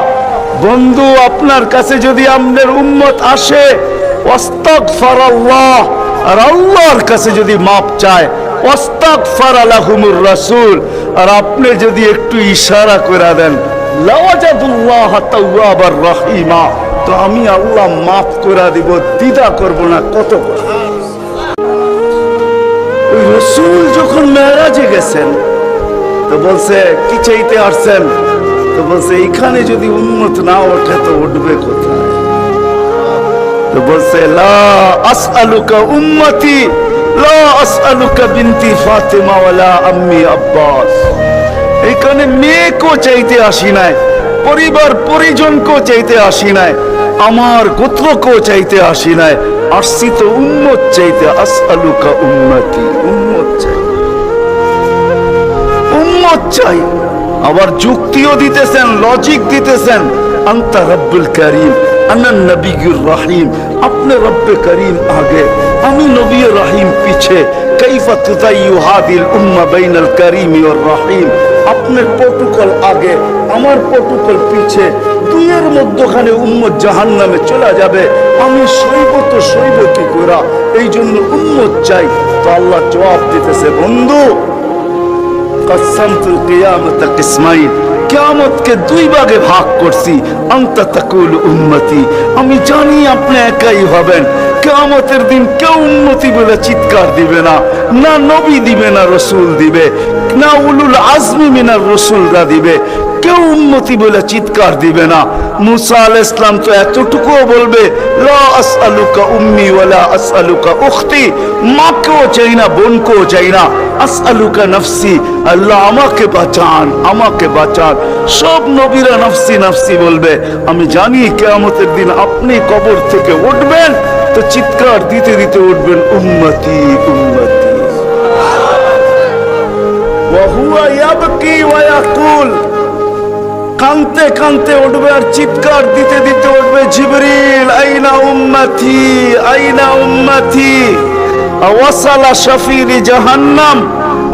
বন্ধু আপনার কাছে যদি আপনার উম্মত আসে, ওয়াস্তাগফারাল্লাহ, আর আল্লাহর কাছে যদি মাপ চায়, ওয়াস্তাগফার লাহুমুর রাসূল, আর আপনি যদি একটু ইশারা করে দেন, লাওয়াজাদুল্লাহ তাওয়াবার রহিমা, তো আমি আল্লাহ মাফ করে দিব, দ্বিধা করব না। কত ওই রাসূল যখন মেরাজে গেছেন তো বলছে কি চাইতে আসছেন? তো বলছে এখানে যদি উম্মত না ওঠে তো উঠবে কোথায়? তো বলছে লা আসআলুকা উম্মতি, লা আসআলুকা বিনতি ফাতেমা ওয়ালা আম্মি আব্বাস। এখানে মেয়েকেও চাইতে আসি নাই, পরিবার পরিজনকেও চাইতে আসি নাই, আমার গোত্রকেও চাইতে আসি নাই, আসছি তো উম্মত চাইতে। আসআলুকা উম্মতি, উম্মত চাই, উম্মত চাই। আবার যুক্তিও দিতেছেন, লজিক দিতেছেন, আনতা রব্বুল করিম আনা নবিয়ুর রহিম, আপনি রব্বে করিম আগে, আমি নবী রহিম পিছে। কাইফা তুদাইয়ু হাদিল উম্মাহ বাইনাল করিম ওয়ার রহিম, আপনার প্রটোকল আগে, আমার প্রটোকল পিছে, দুইয়ের মধ্যখানে উম্মত জাহান্নামে চলে যাবে, আমি সইব তো সইব কি করা? এই জন্য উম্মত চাই। তো আল্লাহ জবাব দিতেছে, বন্ধু কসমতুল কিয়ামতা কিসমাইন, কিয়ামতকে 2 ভাগে ভাগ করছি। আনতা তাকুল উম্মতি, আমি জানি আপনি একাই হবেন। কিয়ামতের দিন কেউ উম্মতি বলে চিৎকার দিবে না, না নবী দিবে, না রসুল দিবে, না উলুল আজমি মিনার রসুলরা দিবে, কেউ উম্মতি বলে চিৎকার দিবে না। মুসা আলাইহিস সালাম তো এতটুকুও বলবে, লা আসআলুকা উম্মি ওয়ালা আসআলুকা উখতি, মাকেও চাই না, বোনকেও চাই না, আসআলুকা নফসি, আল্লাহ আমাকে বাঁচান, আমাকে বাঁচান। সব নবীরা নফসি নফসি বলবে। আমি জানি কিয়ামতের দিন আপনি কবর থেকে উঠবেন তো চিৎকার দিতে দিতে উঠবেন, উম্মতি উম্মতি। ওয়া হুয়া ইয়াবকি ওয়া ইয়াকুল, কানতে কানতে উঠবে আর চিৎকার দিতে দিতে উঠবে, জিবরিল আইনা উম্মতি, আইনা উম্মতি। ওয়াসালা শাফিরি জাহান্নাম,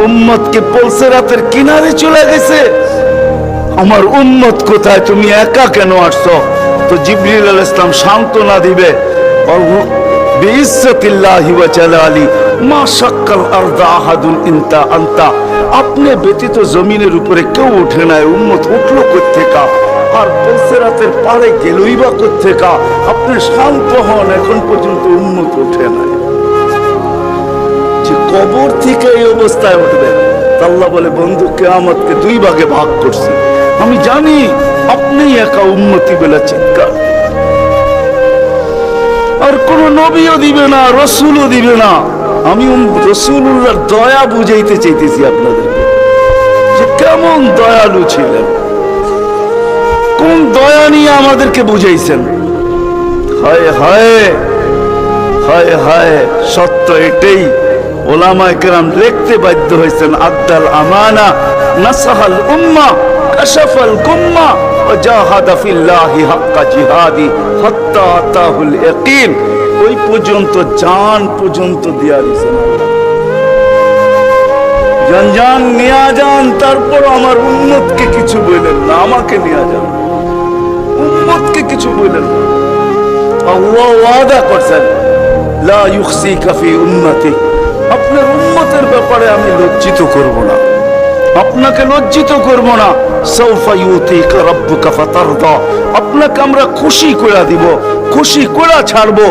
উম্মত কে পুলসিরাতের কিনারে চলে গেছে। আমার উম্মত কোথায়, তুমি একা কেন আসছো? তো জিবরিল আলাইহিস সালাম সান্ত্বনা দিবে, বিইজ্জাতিল্লাহি ওয়া জালালি মা শাক্কাল আরদা আহাদুন ইনতা আনতা, আপনি ব্যতীত জমিনের উপরে কেউ ওঠে নাই, উম্মত উঠলো কোত্থেকা? আর বলসেরাতের পারে গেলই বা কোত্থেকা? আপনি শান্ত হন, এখন পর্যন্ত উম্মত ওঠে নাই। যে কবর থেকে এই অবস্থায় উঠবে, আল্লাহ বলে বন্ধু কিয়ামতকে দুই ভাগে ভাগ করছি, আমি জানি আপনি একা উম্মতি বলে চিৎকার, আর কোন নবীও দিবে না, রসুলও দিবে না। আমি রসুলুল্লাহর দয়া বুঝাইতে চাইতেছি আপনাদেরকে, যে কেমন দয়ালু ছিলেন, কোন দয়া নিয়ে আমাদেরকে বুঝাইছেন। হায় হায় হায় হায়, সত্য এটাই। ওলামায়ে কেরাম লিখতে বাধ্য হয়েছেন, আদ্দাল আমানা, নাসাহাল উম্মা, কাশাফাল গুম্মা, ওয়া জাহাদা ফিল্লাহি হাক্কা জিহাদি হাত্তা আতাহুল ইয়াকিন। ওই পর্যন্ত জান পর্যন্ত দিয়া দিয়েছেন, জান নিয়া যান, তারপর আমার উম্মতকে কিছু বললেন না, আমাকে নিয়ে যান, উম্মতকে কিছু বললেন না। আল্লাহ ওয়াদা করছেন, লা ইউখসিকা ফি উম্মতি, আপনার উম্মতের ব্যাপারে আমি লজ্জিত করব না, আপনাকে লজ্জিত করব না। সাউফা ইউতিকা রাব্বুকা ফাতারদা, আপনাকে আমরা খুশি করে দিব, খুশি করে ছাড়বো।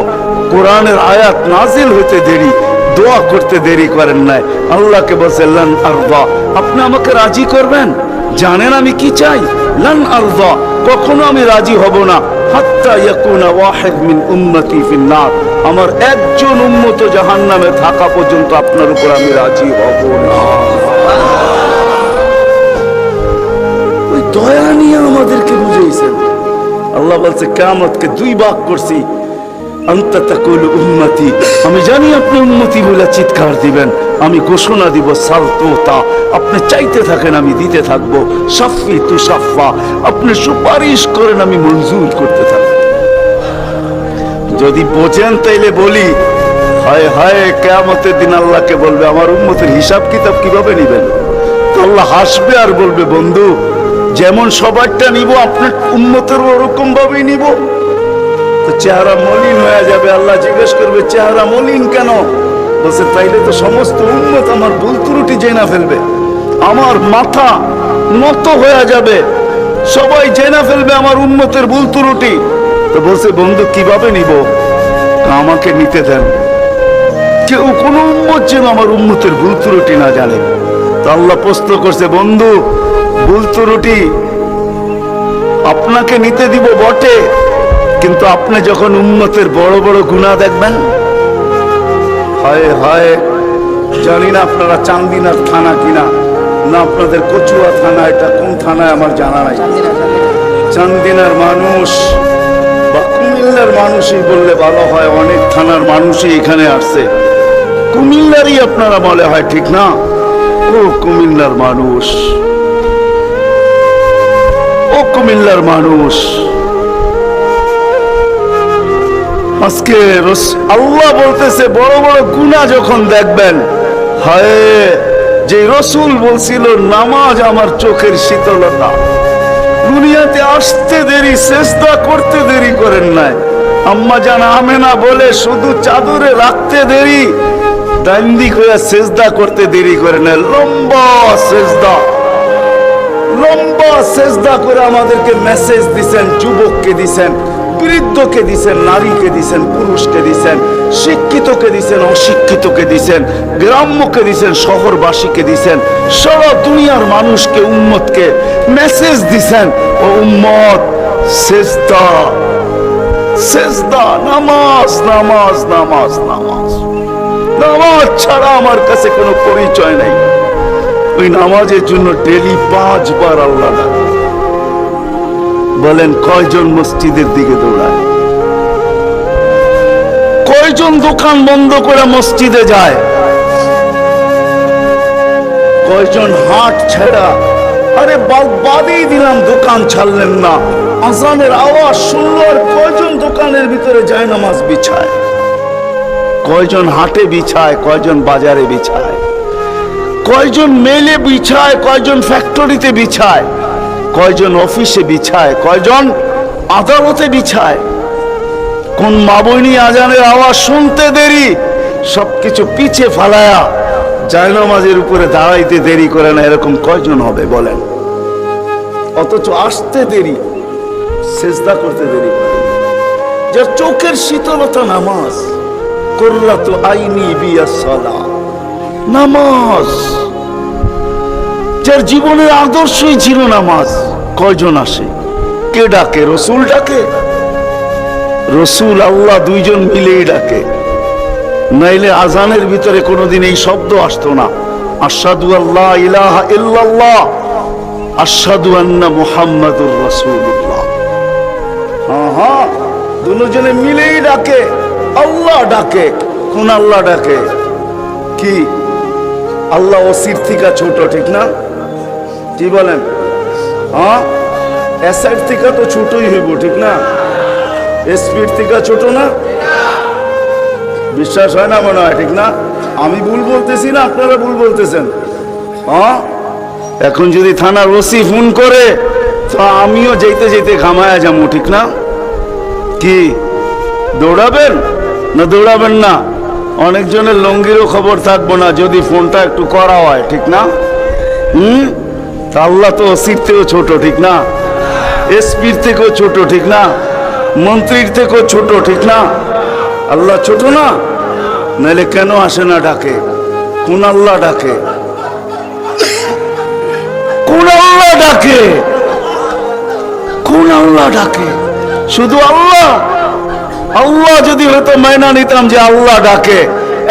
কোরআনের আয়াত নাজিল হতে দেরি, দোয়া করতে দেরি করেন নাই। আল্লাহকে বলছেন লান আরদা, আপনি আমাকে রাজি করবেন? জানেন আমি কি চাই? লান আরদা, কখনো আমি রাজি হব না, হাত্তা ইয়াকুনা ওয়াহিদ মিন উম্মতি ফিন নার, আমার একজন উম্মত জাহান্নামে থাকা পর্যন্ত আপনার উপর আমি রাজি হব না। ওই দয়া নিয়ে আমাদেরকে বুঝাইছেন। আল্লাহ বলছে কিয়ামতকে দুই ভাগ করছি, আনতা তাকুলু উম্মতি, আমি জানি আপনি উম্মতি বলে চিৎকার দিবেন, আমি ঘোষণা দিব সালতুতা, আপনি চাইতে থাকেন আমি দিতে থাকবো, শাফি তুশাফা, আপনি সুপারিশ করেন আমি মঞ্জুর করতে থাকবো। যদি বোঝেন তাইলে বলি, হায় হায়, কিয়ামতের দিন আল্লাহকে বলবে আমার উম্মতের হিসাব কিতাব কিভাবে নিবেন? তো আল্লাহ হাসবে আর বলবে বন্ধু, যেমন সবারটা নিব আপনার উম্মতের ওরকম ভাবেই নিব। তো চেহারা মলিন হয়ে যাবে, আল্লাহ জিজ্ঞেস করবে চেহারা মলিন কেন? বলছে তাইলে তো সমস্ত উম্মত আমার ভুল ত্রুটি জেনে ফেলবে, আমার মাথা নত হয়ে যাবে, সবাই জেনে ফেলবে আমার উম্মতের ভুল ত্রুটি। তো বলছে বন্ধু কিভাবে নিব? আমাকে নিতে দেন, কেউ কোন উম্মত যেন আমার উম্মতের ভুল ত্রুটি না জানে। তো আল্লাহ প্রশ্ন করছে বন্ধু ভুল ত্রুটি আপনাকে নিতে দিব বটে, কিন্তু আপনি যখন উম্মতের বড় বড় গুনাহ দেখবেন, হায় হায়, জানি না আপনারা চান্দিনার থানা কিনা না আপনাদের কচুয়া থানা, এটা কোন থানায় আমার জানা নাই। চান্দিনার মানুষ বা কুমিল্লার মানুষই বললে ভালো হয়, অনেক থানার মানুষই এখানে আসছে, কুমিল্লারই আপনারা বলে হয়, ঠিক না? ও কুমিল্লার মানুষ, ও কুমিল্লার মানুষ, আজকে আল্লাহ বলতেছে বড় বড় গুনাহ যখন দেখবেন, হায়, যে রসুল বলছিল নামাজ আমার চোখের শীতলতা, দুনিয়াতে আসতে দেরি, সেজদা করতে দেরি করেন নাই। আম্মা জান আমেনা বলে শুধু চাদরে রাখতে দেরি, ডাইন্দিক হয়ে সেজদা করতে দেরি করে নাই। লম্বা সেজদা, লম্বা সেজদা করে আমাদেরকে মেসেজ দিছেন, যুবককে দিছেন, বৃদ্ধকে দিছেন, নারীকে দিছেন, পুরুষকে দিছেন, শিক্ষিতকে দিছেন, অশিক্ষিতকে দিছেন, গ্রাম্যকে দিছেন, শহরবাসীকে দিছেন, সারা দুনিয়ার মানুষকে, উম্মতকে মেসেজ দিছেন, ও উম্মত সেজদা, সেজদা, নামাজ, নামাজ, নামাজ, নামাজ, নামাজ ছাড়া আমার কাছে কোনো পরিচয় নাই। ওই নামাজের জন্য ডেলি 5 বার আল্লাহ ডাকে। বলেন কয়জন মসজিদের দিকে দৌড়ায়? কয়জন দোকান বন্ধ করে মসজিদে যায়? কয়জন হাট ছেড়া, আরে বাদই দিলাম দোকান ছাড়লেন না, আজানের আওয়াজ শুনলো আর কয়জন দোকানের ভিতরে যায় নামাজ বিছায়? কয়জন হাটে বিছায়, কয়জন বাজারে বিছায়, কয়জন মেলে বিছায়, কয়জন ফ্যাক্টরিতে বিছায়? কয়জন অফিসে বিছায়, কয়জন আদালতে বিছায়। কোন মা বইনি আজানের আওয়াজ শুনতে দেরি, সবকিছু পিছে ফালায়া জায়নামাজের উপরে দাঁড়াইতে দেরি করে না, এরকম কয়জন হবে বলেন? অথচ আসতে দেরি, সেজদা করতে দেরি করে। যার চোখের শীতলতা নামাজ, কুররাতু আইনি বিয়াস সালাহ, নামাজ। যার জীবনের আদর্শই ছিল নামাজ, কয়জন আসে? কে ডাকে? রসুল ডাকে? রসুল আল্লাহ দুইজন মিলেই ডাকে, নাইলে আজানের ভিতরে কোনোদিন এই শব্দ আসতো না, আশহাদু আল্লা ইলাহা ইল্লাল্লাহ, আশহাদু আন্না মুহাম্মাদুর রাসূলুল্লাহ। হ্যাঁ, দুজনে মিলেই ডাকে, আল্লাহ ডাকে। কোন আল্লাহ ডাকে? কি আল্লাহ ওসির থেকে ছোট, ঠিক না? কি বলেন? হ্যাঁ, এসআইর থেকে তো ছোটই হইব, ঠিক না? এসপির থেকে ছোট না? বিশ্বাস হয় না মনে হয়, ঠিক না? আমি ভুল বলতেছি না আপনারা ভুল বলতেছেন? হ্যাঁ, এখন যদি থানার ওসি ফোন করে তো আমিও যেতে যেতে ঘামায়া যাবো, ঠিক না? কি দৌড়াবেন না দৌড়াবেন না? অনেকজনের লঙ্গিরও খবর থাকবো না যদি ফোনটা একটু করা হয়, ঠিক না? তা আল্লাহ তো ওসির থেকেও ছোট, ঠিক না? এসপির থেকেও ছোট, ঠিক না? মন্ত্রীর থেকেও ছোট, ঠিক না? আল্লাহ ছোট না? নাইলে কেন আসে না ডাকে? কোন আল্লাহ ডাকে? কোন আল্লাহ ডাকে? কোন আল্লাহ ডাকে? শুধু আল্লাহ? আল্লাহ যদি হয়তো মাইনা নিতাম যে আল্লাহ ডাকে,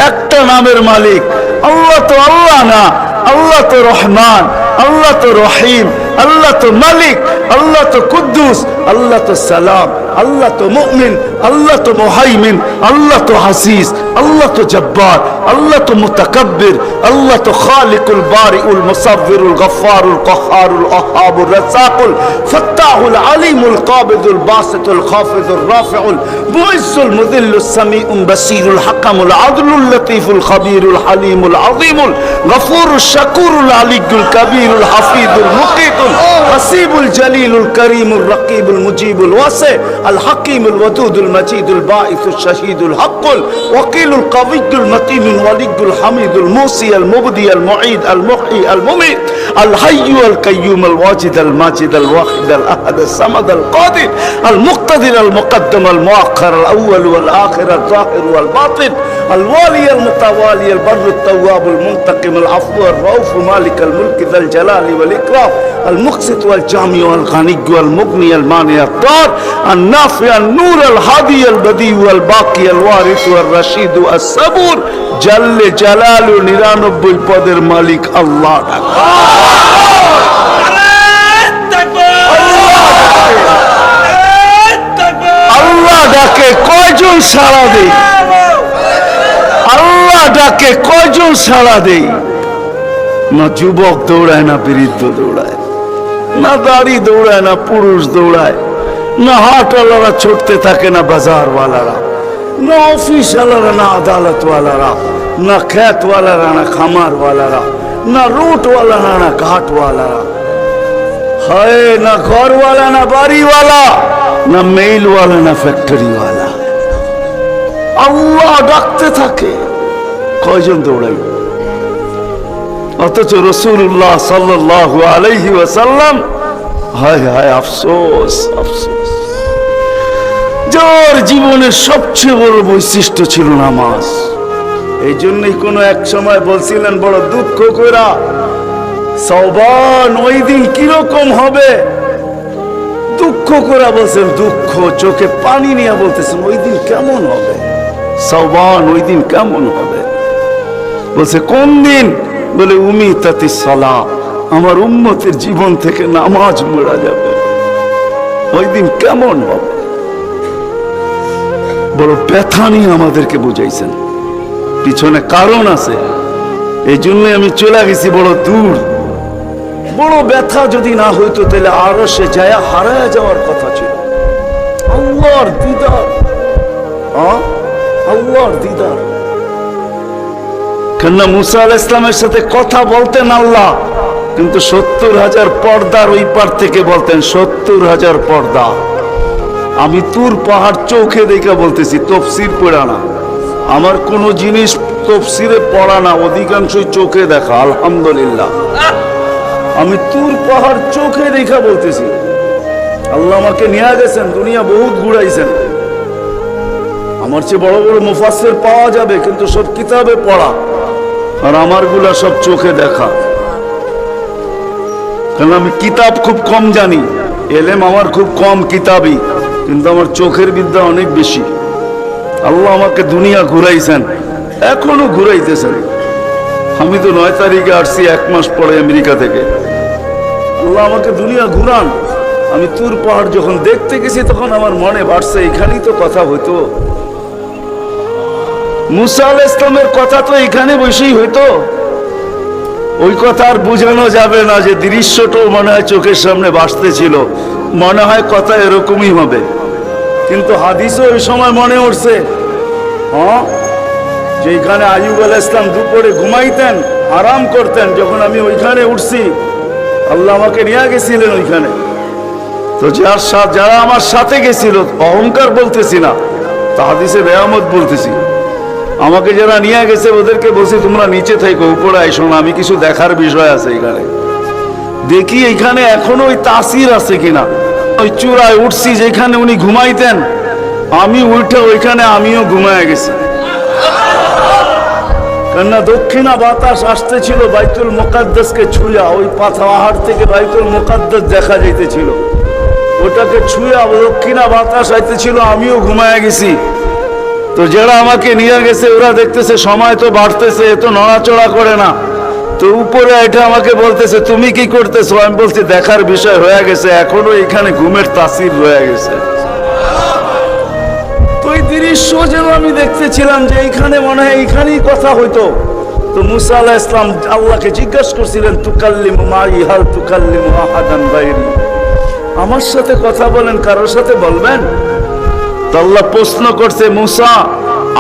একটা নামের মালিক আল্লাহ, তো আল্লাহ না, আল্লাহ তো রহমান, আল্লাহ তো রহিম, আল্লাহ তো মালিক, আল্লাহ তো কুদ্দুস, আল্লাহ তো সালাম, আল্লাহ তো মুমিন, আল্লাহ তো মুহাইমিন, আল্লাহ তো হাসিস, আল্লাহ তো জব্বার, আল্লাহ তো মুতাকাব্বির, আল্লাহ তো খালিকুল বারিউল মুসাব্বিরুল গফফারুল কহ্হারুল ওয়াহ্হাবুর রাজ্জাকুল ফাত্তাহুল আলিমুল কাবিদুল বাসিতুল খাফিদুর রাফিউল মুইজ্জুল মুযিল্লুস সামিউল বাসীরুল হাকামুল আদলুল লতীফুল খাবীরুল হালিমুল আযীমুল গফুরুশ শাকুরুল আলিয়্যুল কাবীরুল হাফিজুল মুকিতুল হাসিবুল জলিলুল করিমুল রকিবুল মুজিবুল ওয়াসি আল হাকিমুল ওয়াদুদুল মাজিদুল বাঈসুশ শাহীদুল হক্কুল ওয়াকিলুল কাবিয়্যুল মতিনুল ওয়ালিয়্যুল হামিদুল মুসি আল মুবদি আল মুঈদ আল মুহয়ি আল মুমীত আল হাইয়্যু আল কাইয়্যুম আল ওয়াজিদ আল মাজিদ আল ওয়াহিদ আল আহাদ আল সামাদ আল কাদির আল মুক্তাদির আল মুকদ্দম আল মুআখ্খার আল আউয়াল ওয়াল আখির আল যাহির ওয়াল বাতিন আল ওয়ালি আল মুতাওয়ালি আল বারর আল তাওয়াব আল মুনতাকিম আল আফু আল রাউফ মালিক আল মুলক যাল জালালি ওয়াল ইকরাম আল মুকসিত ওয়াল জামি ওয়াল গানি ওয়াল মুগনি আল মানি আল দার আল নাফি আল নূর আল হাদি আল বদি ওয়াল বাকি আল ওয়ারিস ওয়াল রশিদ আল সাবুর জাল্লে জালালু 99 পদের মালিক আল্লাহ। আল্লাহ ডাকে কয়জন সাড়া দেয়? আল্লাহ ডাকে কয়জন সাড়া দেয়? না যুবক দৌড়ায়, না বৃদ্ধ দৌড়ায়, না দাড়ি দৌড়ায়, না পুরুষ দৌড়ায়, না হাটওয়ালারা ছুটতে থাকে, না বাজারওয়ালারা, না অফিসওয়ালারা, না আদালতওয়ালারা, না খেতওয়ালারা, না খামারওয়ালারা, না রুটওয়ালারা, না ঘাটওয়ালারা, হায় না ঘরওয়ালা, না বাড়িওয়ালা, না মেইলওয়ালা, না ফ্যাক্টরিওয়ালা। আল্লাহ ডাকতে থাকে, কয়জন দৌড়াই? অথচ রাসূলুল্লাহ সাল্লাল্লাহু আলাইহি ওয়াসাল্লাম, হায় হায় আফসোস আফসোস, যার জীবনের সবচেয়ে বড় বৈশিষ্ট্য ছিল নামাজ। এই জন্যই কোন এক সময় বলছিলেন বড় দুঃখ কইরা, সওবান ওই দিন কিরকম হবে, দুঃখ করে বলছেন, দুঃখ চোখে পানি নিয়ে বলতেছেন ওই দিন কেমন হবে, সওবান ওই দিন কেমন হবে। বলছে কোন দিন? বলে উমিতাতিস সালাহ, আমার উম্মতের জীবন থেকে নামাজ মরা যাবে, ওই দিন কেমন হবে। বড় ব্যথা নিয়ে আমাদেরকে বুঝাইছেন, পিছনে কারণ আছে, এই জন্য আমি চলে গেছি বড় দূর। বড় ব্যথা যদি না হইতো তাহলে আরশে যায় হারায় যাওয়ার কথা ছিল। আল্লাহর দিদার, আল্লাহর দিদার। কেননা মুসা আলাইহিস সালামের সাথে কথা বলতেন আল্লাহ, কিন্তু 70,000 পর্দার ওই পার থেকে বলতেন 70,000 পর্দা। আমি তুর পাহাড় চোখে দেখে বলতেছি, তফসির পড়া না। আমার কোনো জিনিস তফসিরে পড়া না, অধিকাংশই চোখে দেখা। আলহামদুলিল্লাহ, আমি তুর পাহাড় চোখে দেখা বলতেছি। আল্লাহ আমাকে নিয়ে গেছেন, দুনিয়া বহুত ঘুরাইছেন। আমার চেয়ে বড় বড় মুফাসসির পাওয়া যাবে, কিন্তু সব কিতাবে পড়া, আর আমারগুলা সব চোখে দেখা। কারণ আমি কিতাব খুব কম জানি, এলেম আমার খুব কম কিতাবই, কিন্তু আমার চোখের বিদ্যা অনেক বেশি। আল্লাহ আমাকে দুনিয়া ঘুরাইছেন, এখনো ঘুরাইতেছেন। আমি তো 9 তারিখে আসছি, 1 মাস পরে আমেরিকা থেকে। আল্লাহ আমাকে দুনিয়া ঘুরান। আমি তুর পাহাড় যখন দেখতে গেছি, তখন আমার মনে বাড়ছে এখানেই তো কথা হইতো। মুসা আলাইহিস সালামের কথা তো এখানে বসেই হইতো। ওই কথা আর বোঝানো যাবে না, যে দৃশ্যটাও মনে হয় চোখের সামনে ভাসতেছিল। মনে হয় কথা এরকমই হবে, কিন্তু হাদিসও ওই সময় মনে উঠছে, হ্যাঁ, যে এখানে আইয়ুব আলাইহিস সালাম দুপুরে ঘুমাইতেন, আরাম করতেন। যখন আমি ওইখানে উঠছি, আল্লাহ আমাকে নিয়ে গেছিলেন ওইখানে। তো যারা আমার সাথে গেছিল, অহংকার বলতেছি না, তা হাদিসে রেয়ামত বলতেছি, আমাকে যারা নিয়ে গেছে ওদেরকে বলছি তোমরা নিচে থেকো, উপরে আইসো না, আমি কিছু দেখার বিষয় আছে এখানে। দেখি এখানে এখনো ওই তাসির আছে কিনা। ওই চূড়ায় উঠছি যেখানে উনি ঘুমাইতেন, আমি উঠে ওইখানে আমিও ঘুমায় গেছি। কেননা দক্ষিণা বাতাস আসতেছিল বাইতুল মুকাদ্দাসকে ছুঁয়া, ওই পাহাড় থেকে বাইতুল মুকাদ্দাস দেখা যাইতেছিল। ওটাকে ছুঁয়া দক্ষিণা বাতাস আইতেছিল, আমিও ঘুমায় গেছি। তো যারা আমাকে নিয়ে গেছে ওরা দেখতেছে সময় তো বাড়তেছে, এত নড়াচড়া করে না। তো উপরে এটা আমাকে বলতেছে তুমি কি করতেছো? আমি বলছি দেখার বিষয় হয়ে গেছে, এখনো এখানে ঘুমের তাসির রয়ে গেছে। তো এই দৃশ্য যেন আমি দেখতেছিলাম যে এইখানে মনে হয় এইখানেই কথা হইতো। তো মুসা আলাইহিস সালাম আল্লাহকে জিজ্ঞাসা করছিলেন, তুকাল্লিমু মাই হাল তুকাল্লিমু আহাদান গায়রি, আমার সাথে কথা বলেন, কারোর সাথে বলবেন? তো আল্লাহ প্রশ্ন করছে, মুসা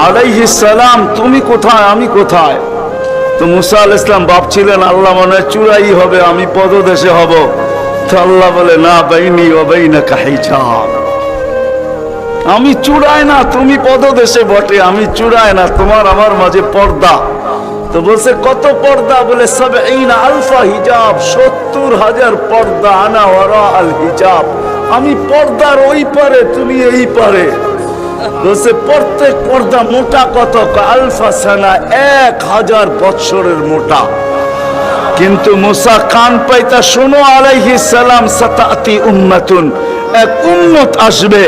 আলাইহিস সালাম তুমি কোথায়, আমি কোথায়? তো মুসা আলাইহিস সালাম ভাবছিলেন আল্লাহ মনে হয় চূড়াই হবে, আমি পদদেশে হব। তো আল্লাহ বলে, না, বাইনি ওয়া বাইনাকা হিজাব, আমি চূড়ায় না, তুমি পদদেশে বটে, আমি চূড়ায় না, তোমার আমার মাঝে পর্দা। তো বলছে কত পর্দা? বলে ৭০,০০০ হিজাব, ৭০,০০০ পর্দা। আনা ওয়ারা আল হিজাব, আমি পর্দার ওই পারে, তুমি এই পারে। বলছে প্রত্যেক পর্দা মোটা কত? আলফা সানা, ১,০০০ বৎসরের মোটা। কিন্তু মুসা কান পাইতা, শোনো আলাইহিস সালাম, সাতাতি উম্মাতুন, এক উম্মত আসবে,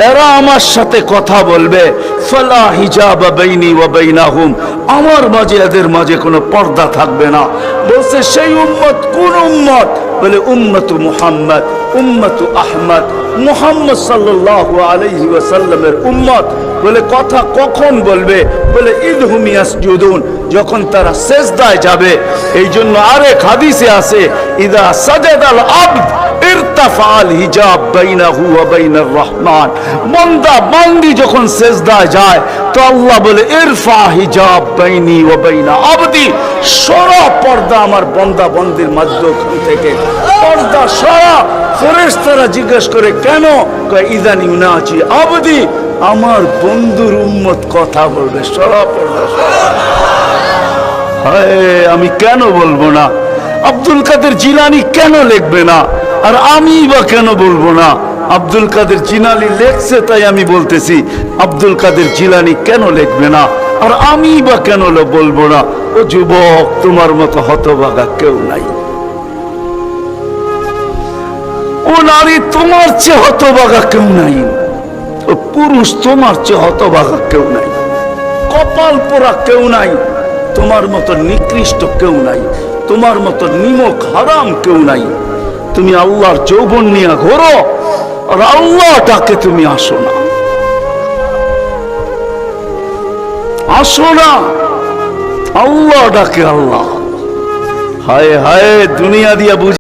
এরা আমার সাথে কথা বলবে, ফালা হিজাবা বাইনি ওয়া বাইনাহুম, আমার মাঝে এদের মাঝে কোনো পর্দা থাকবে না। বলছে সেই উম্মত কোন উম্মত? বলে উম্মতু মুহাম্মদ, উম্মতু আহমদ, মুহাম্মদ সাল্লাল্লাহু আলাইহি ওয়াসাল্লামের উম্মত। বলে কথা কখন বলবে? বলে ইদহুম ইয়াসজুদুন, যখন তারা সিজদায় যাবে। এই জন্য আরেক হাদিসে আছে, ইদা সাজাদাল আবদ ইরতাফাল হিজাব বাইনাহু ওয়া বাইনার রহমান, বান্দা বান্দি যখন সিজদায় যায় তো আল্লাহ বলে ইরফা হিজাব বাইনি ওয়া বাইনা আবদি, সরা পর্দা আমার বান্দা বান্দির মাঝখান থেকে, পর্দা সরা। ফেরেশতারা জিজ্ঞেস করে কেন? কয় ইদান ইউনাজি আবদি, আমার বন্ধুর উম্মত কথা বলবে, সরা পর্দা সরা। হায়, আমি কেন বলবো না? আব্দুল কাদের জিলানী কেন লিখবে না? আর আমি বা কেন বলবো না? আব্দুল কাদের জিলানী লেখছে তাই আমি বলতেছি, আব্দুল কাদের জিলানী কেন লিখবে না? আর আমি বা কেন বলবো না? ও যুবক, তোমার মতো হতভাগা কেউ নাই। ও নারী, তোমার চেয়ে হতভাগা কেউ নাই। ও পুরুষ, তোমার চেয়ে হতভাগা কেউ নাই। কপাল পোড়া কেউ নাই। তোমার মতো নিকৃষ্ট কেউ নাই। তোমার মতো নিমক হারাম কেউ নাই। তুমি আল্লাহর যৌবন নিয়ে ঘোরো, আর আল্লাহ ডাকে তুমি আসো না, আসো না। আল্লাহ ডাকে আল্লাহ। হায় হায়, দুনিয়া দিয়া বুঝ